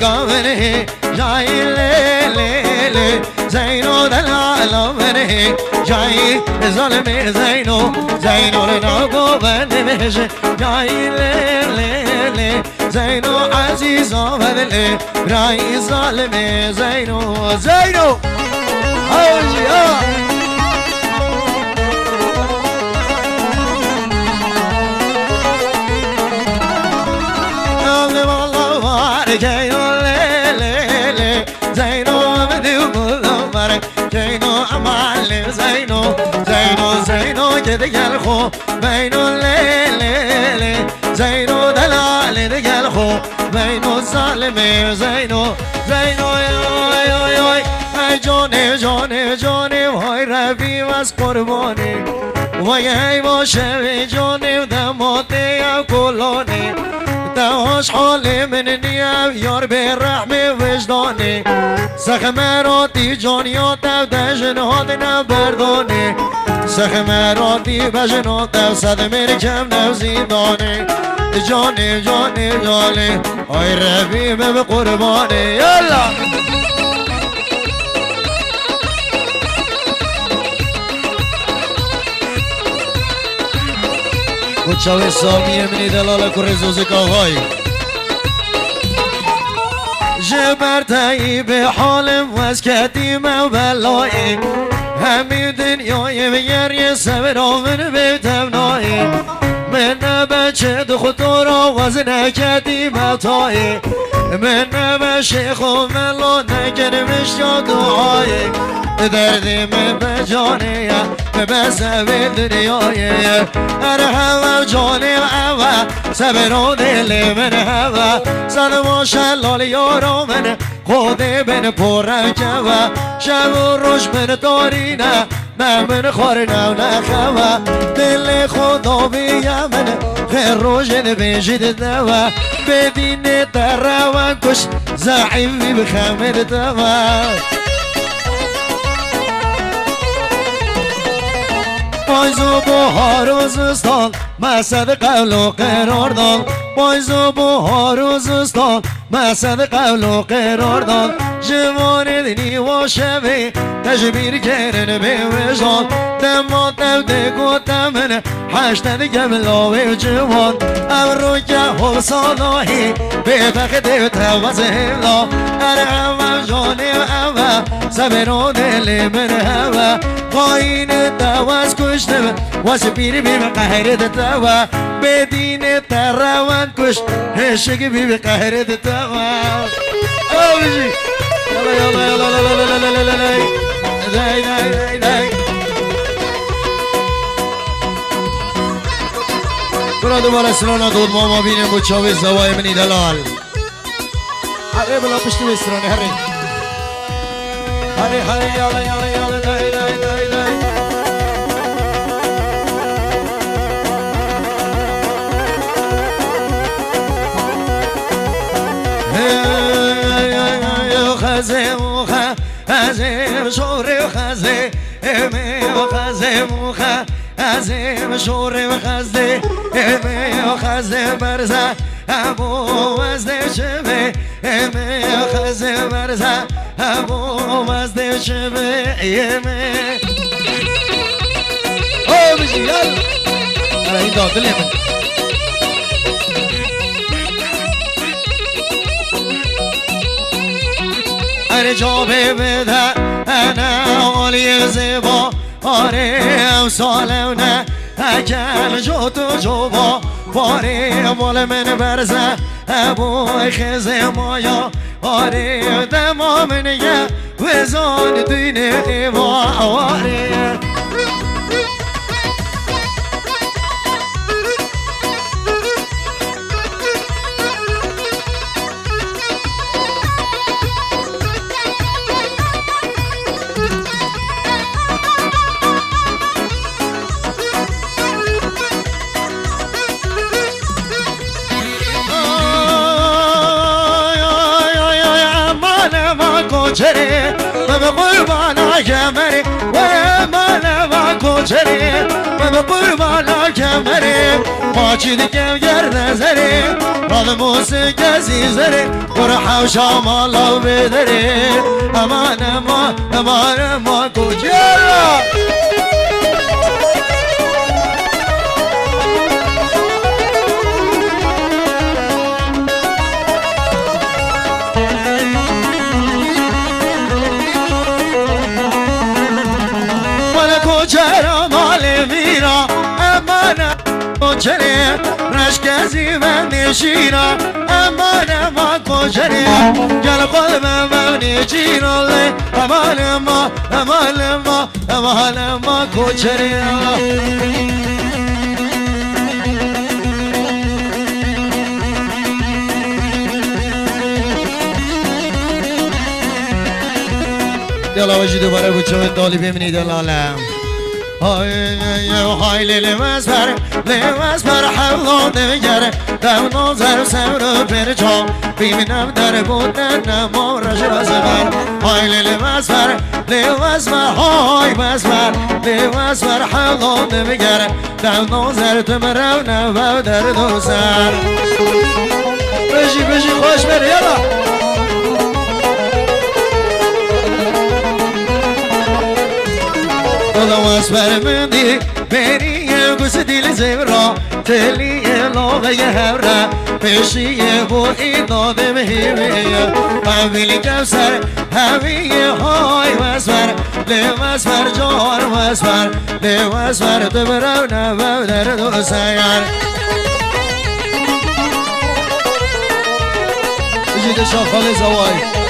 قامنه جاي ليلي زينو دلال منه جاي ظلمي زينو لناقو بنمش جاي ليلي زينو عزيز وبدلي براي ظالمي زينو اوجي جاينو ليلي زينو بدي ومبارك جاينو معلم زينو كده يالخو بينو ليلي زينو دلال ديالخو بينو ظالمي زينو يوي جوني وهاي ربي واس قرباني وهاي باشه جوني ودموتي يا كلوني تاوش حالي من نياب يار بالرحمة وجداني سخمراتي جانيات و دجنات نبرداني سخمراتي بجنات و صدمر کم نوزیداني جاني آی ربی بقرباني يلا وتشاوي سامي مني دلالة كرزوزك آغاي جبرتي بحالم واسكتي موبلائي همي دنياي بير صبر من بتمنائي من بچه خطورا وزنكتي متائي من بشيخ وملو نكرمش يا دعائي دردي من بجانية بسبب دنياي ارحم جاني وعوا سبرو دلي من هوا سلم شلال يارو من خودي بن پرکوا شب و روش من دارینه نه من خورنه و نخوا دل خدا بیم من خیر روشن بجید دوا بدین تروان کش زعیمی بخمر دوا بایزو بهار و زستان مسد قول و قرار داد بایزو بهار و زستان مسد قول و قرار داد جوان دنی و شبه تجبیر کردن به وجدان دمات دگو تمن حشتن گملا و جوان امرو که حب صلاحی به فقد توز هملا ارحم جانی و سبرو دل من هوا قاین تواز کشتم واسپیر بیم قهر دتوا بدین تروان کش هشگ بیم قهر دتوا اوجی يلا داي برادو برسلونا دود ماما بینیم بود چاوی زوای منی دلال هره بلا پشتی بسترانی هره يلا داي خزم شور خزه امی و خزه موخه خزم شور و خزه امی و خزه برزه ابو وزده شبه امی و خزه برزه ابو وزده شبه امی او بشی یلا این داد دلی من هر جا بده انا عالی زیبا آره امسالم نه اکل جو تو جوبا باره مال من برزه ابوی خزه مایا آره دما من یه وزان دینه ایوا آره کوچری بابا قربانا کمری و مالا با کوچری بابا قربانا کمری پاچی دیگه گر نظری راد موسیقی عزیزره برحو شامالا بدره امان ما کجا چرا مال میرا امان کجره رشکزی و نشیرا امان ما کجره گل قلب من نجیراله امان ما کجره دلا وجی دوباره بچه دالی ببینید العالم های لیمز بر حولا نگره دو نازر سر برجام ببینم در بودن نمارش رزبر های لیمز بر های لیمز بر حولا نگره دو نازر تمرو نبو در دو سر بجی خوش بر یلا دلواز برمندی بریه گوز دیل زیورا تلیه لاغه هوره پیشیه بو ایداده مهیویه قبیلی کفسر هویه های وزبر لیوزبر جار وزبر لیوزبر دبرو نبو در دو سیر بجید شاخال زوای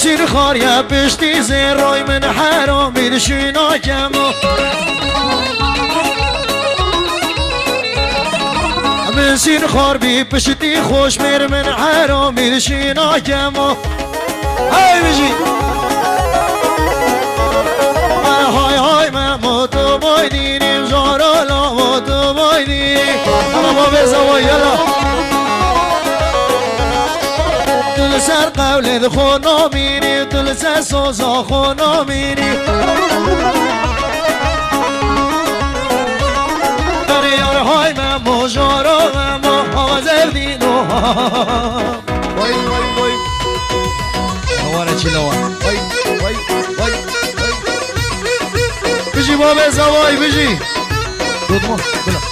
شیر خاریا پشتی زیرای من حرامی نشینا کمو من شیر خار بی پشتی خوش میر من حرامی نشینا کمو های بجی های من موتو بایدینیم زارالا موتو بایدینیم اما با بزاوی یلا دل سر قول خونا میری دل سر سوزا خونا میری دریارهای من مجارا ما آوازر دینو وای آواره چی لوان وای بجی بابه زوای بجی دودمو بلا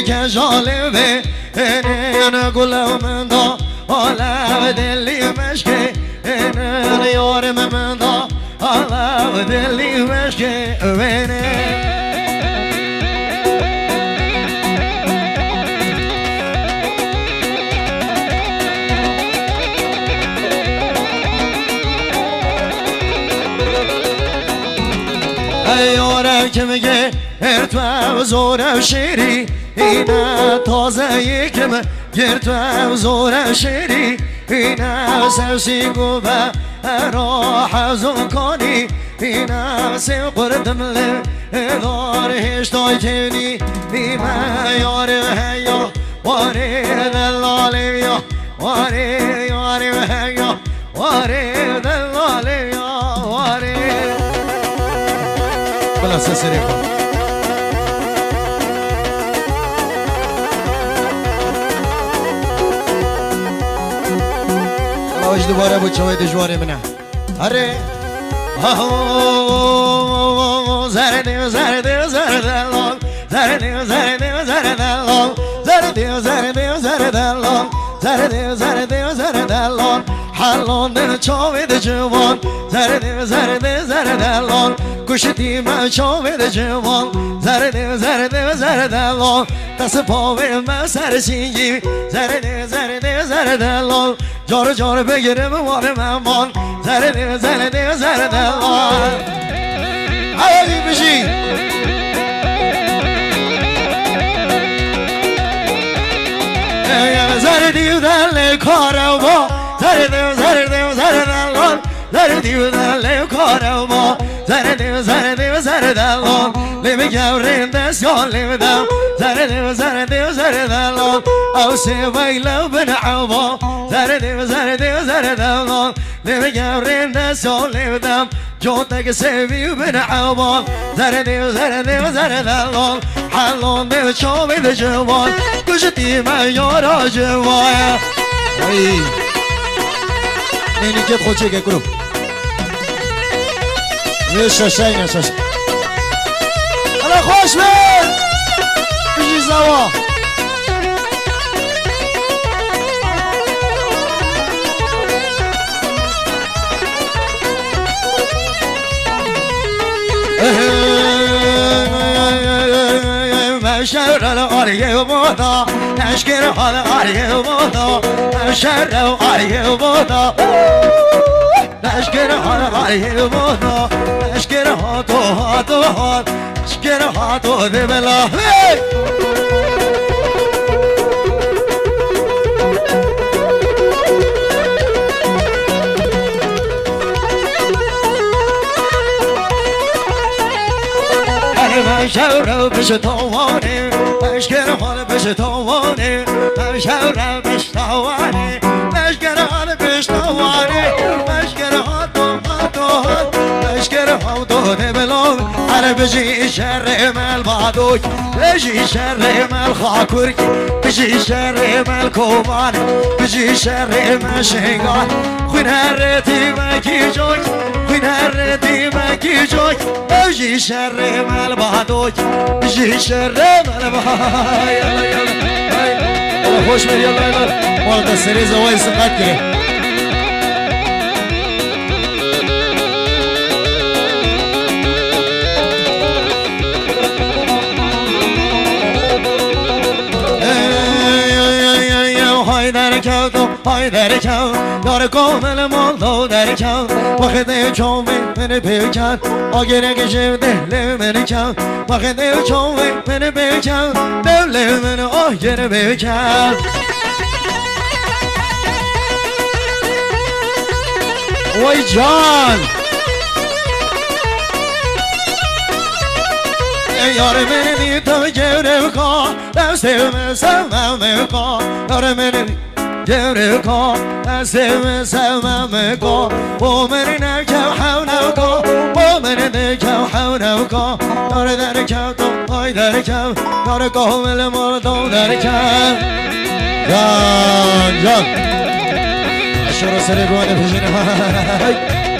که جالبه این گلم من دا حالا دلی مشکه این یارم من دا حالا دلی مشکه یارم که میگه تو زور شیری اینا تازه یکم گر تو زور شیری اینا سوسی گوبه را حزون کنی اینا سی قردم دار هشتای کنی ایما یاره هیا واره دلالی یا واره یاره هیا واره دلالی یا واره بلا سسری خود دوباره بود چوی دجواری منه آره زردی زردی زردلال زردی زردی زردلال زردی زردی زردلال زردی زردی زردلال حلال دل چوی دجوان زردی زردی زردلال گوشتی من چوی دجوان زردی زردی زردلال دست پاوی من سرسینگی زردی زردی زردلال جار جار بگیرم وار من زردی زردی زردلال آیدی بشی زردی دل کارم زردی زردی زردلال زردی دل کارم زردی زردی زردلال لمیگم رندس یا لمیدم زردی زردی زردلال او سویلو بنعوا زردی زردی زردلال لمیگم رندس یا لمیدم جوتك سيبي بنعوا زردي زردي زردلال حلون دل شوبي دجوان كشتي ما يورا جوايا اي نيني كيف خوشي كيكرو ليش شاينا شاش انا خوش بين بيجي زوا شر العالی بودا نشکر حال عالی بودا شر العالی بودا نشکر حال عالی بودا نشکر هاتو هاتو هات نشکر هاتو دبلا شورو بش توانه مشکر حال بش توانه شورو بش توانه مشکر حال بش توانه مشکر حال تو مشکر حال تو دبلو هر بجی شر مل بادوی بجی شر مل خاکور بجی شر مل کوبان بجی شر مل شنگان خوین هر تیمکی جوی خوین هر تیمکی جوی بجی شر مل بادوی بجی شر مل بادوی يلا يلا خوش من يلا يلا والله السريزة وين سقط كده های در کم داره کامل مالدو در کم وقتی چومی من پیکن آگره کشم دل من کم وقتی چومی من پیکن دل من آگره پیکن وای جان یار منی تو گره کن دستم سمم کن یار منی گره کن دستم سمم کن با من نکم حونم کن با من نکم حونم کن یار در کم تو های در کم یار کامل مردم در کم جان جان اشتر سر گوانه بجنه